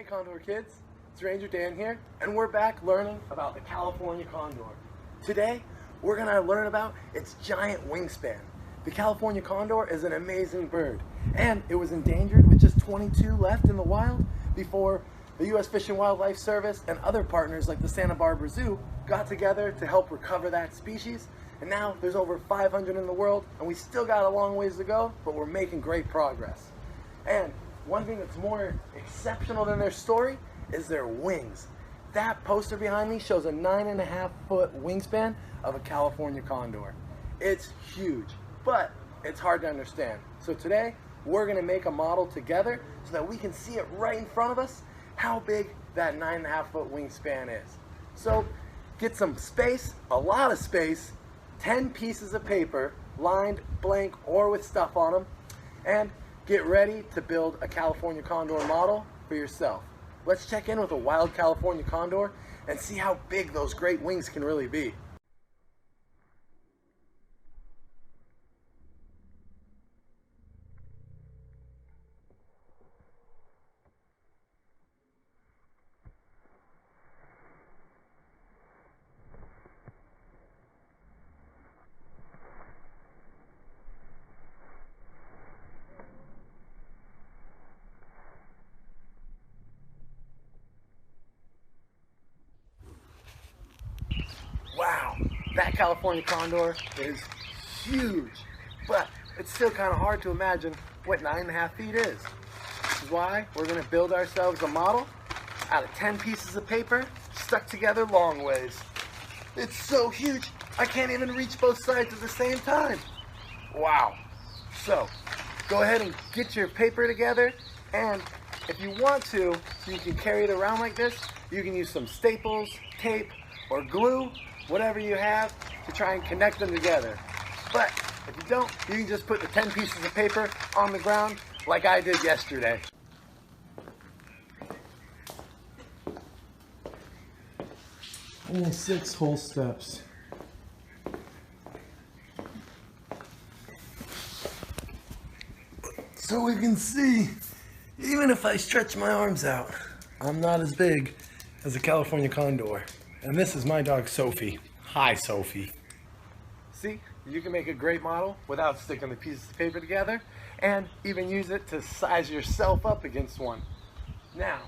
Hey Condor kids, it's Ranger Dan here, and we're back learning about the California condor. Today, we're going to learn about its giant wingspan. The California condor is an amazing bird, and it was endangered with just 22 left in the wild before the U.S. Fish and Wildlife Service and other partners like the Santa Barbara Zoo got together to help recover that species. And now there's over 500 in the world, and we still got a long ways to go, but we're making great progress. And one thing that's more exceptional than their story is their wings. That poster behind me shows a 9.5-foot wingspan of a California condor. It's huge, but it's hard to understand. So today, we're gonna make a model together so that we can see it right in front of us, how big that 9.5-foot wingspan is. So get some space, a lot of space, 10 pieces of paper, lined, blank, or with stuff on them, and get ready to build a California condor model for yourself. Let's check in with a wild California condor and see how big those great wings can really be. Wow, that California condor is huge, but it's still kind of hard to imagine what 9.5 feet is. This is why we're going to build ourselves a model out of 10 pieces of paper stuck together long ways. It's so huge, I can't even reach both sides at the same time. Wow. So, go ahead and get your paper together, and if you want to, so you can carry it around like this, you can use some staples, tape, or glue, whatever you have, to try and connect them together. But if you don't, you can just put the 10 pieces of paper on the ground like I did yesterday. Only 6 whole steps. So we can see, even if I stretch my arms out, I'm not as big as a California condor. And this is my dog, Sophie. Hi, Sophie. See, you can make a great model without sticking the pieces of paper together, and even use it to size yourself up against one. Now,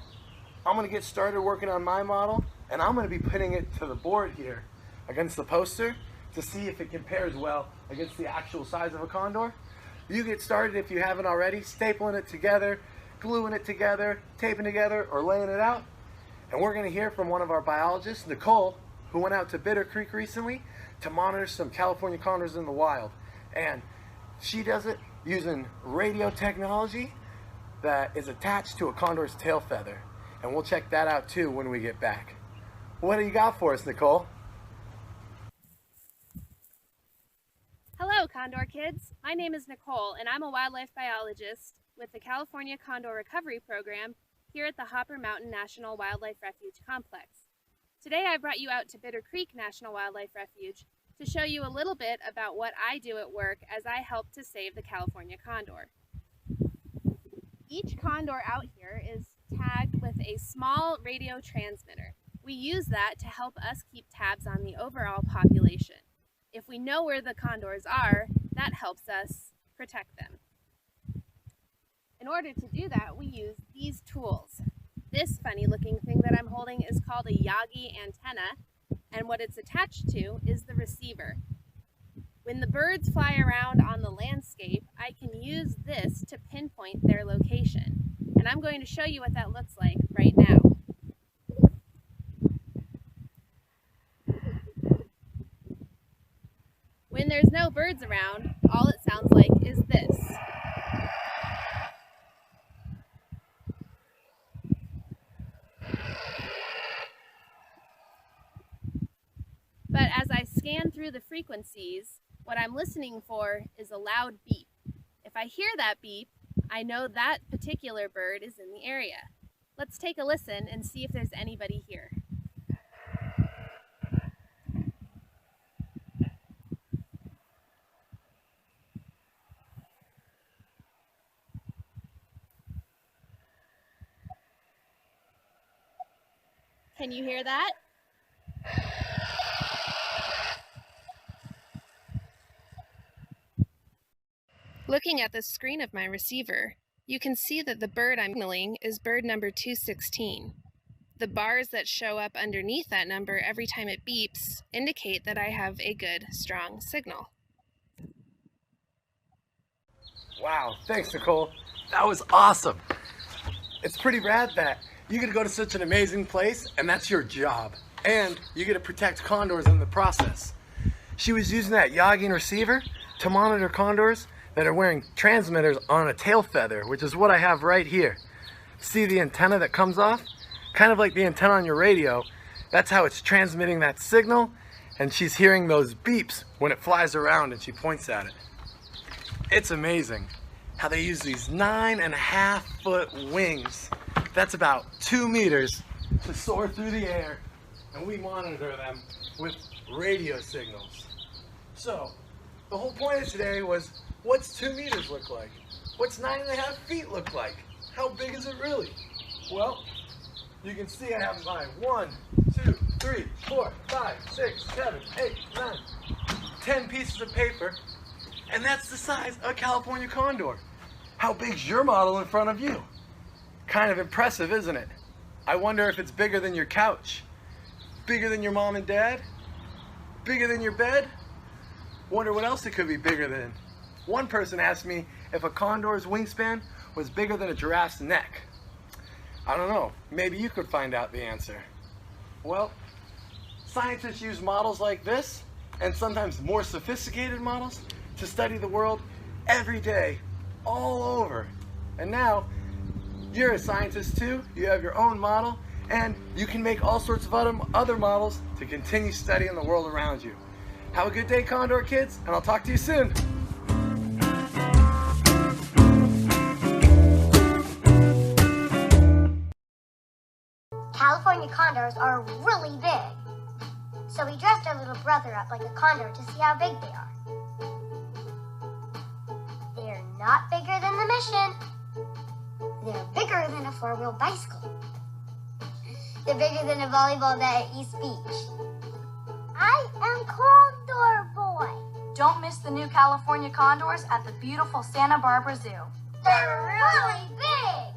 I'm gonna get started working on my model, and I'm gonna be putting it to the board here against the poster to see if it compares well against the actual size of a condor. You get started if you haven't already, stapling it together, gluing it together, taping together, or laying it out. And we're going to hear from one of our biologists, Nicole, who went out to Bitter Creek recently to monitor some California condors in the wild. And she does it using radio technology that is attached to a condor's tail feather. And we'll check that out too when we get back. What do you got for us, Nicole? Hello, Condor kids. My name is Nicole, and I'm a wildlife biologist with the California Condor Recovery Program here at the Hopper Mountain National Wildlife Refuge Complex. Today I brought you out to Bitter Creek National Wildlife Refuge to show you a little bit about what I do at work as I help to save the California condor. Each condor out here is tagged with a small radio transmitter. We use that to help us keep tabs on the overall population. If we know where the condors are, that helps us protect them. In order to do that, we use these tools. This funny looking thing that I'm holding is called a Yagi antenna, and what it's attached to is the receiver. When the birds fly around on the landscape, I can use this to pinpoint their location. And I'm going to show you what that looks like right now. When there's no birds around, all it sounds like is this. But as I scan through the frequencies, what I'm listening for is a loud beep. If I hear that beep, I know that particular bird is in the area. Let's take a listen and see if there's anybody here. Can you hear that? Looking at the screen of my receiver, you can see that the bird I'm signaling is bird number 216. The bars that show up underneath that number every time it beeps indicate that I have a good, strong signal. Wow, thanks Nicole. That was awesome. It's pretty rad that you get to go to such an amazing place and that's your job. And you get to protect condors in the process. She was using that yagging receiver to monitor condors that are wearing transmitters on a tail feather, which is what I have right here. See the antenna that comes off? Kind of like the antenna on your radio. That's how it's transmitting that signal, and she's hearing those beeps when it flies around and she points at it. It's amazing how they use these 9.5-foot wings. That's about 2 meters to soar through the air, and we monitor them with radio signals. So, the whole point of today was, what's 2 meters look like? What's 9.5 feet look like? How big is it really? Well, you can see I have my 1, 2, 3, 4, 5, 6, 7, 8, 9, 10 pieces of paper, and that's the size of a California condor. How big's your model in front of you? Kind of impressive, isn't it? I wonder if it's bigger than your couch, bigger than your mom and dad, bigger than your bed. Wonder what else it could be bigger than. One person asked me if a condor's wingspan was bigger than a giraffe's neck. I don't know, maybe you could find out the answer. Well, scientists use models like this, and sometimes more sophisticated models, to study the world every day, all over. And now, you're a scientist too, you have your own model, and you can make all sorts of other models to continue studying the world around you. Have a good day, Condor kids, and I'll talk to you soon. California condors are really big. So we dressed our little brother up like a condor to see how big they are. They're not bigger than the Mission. They're bigger than a four-wheel bicycle. They're bigger than a volleyball net at East Beach. I am Condor Boy. Don't miss the new California condors at the beautiful Santa Barbara Zoo. They're really big.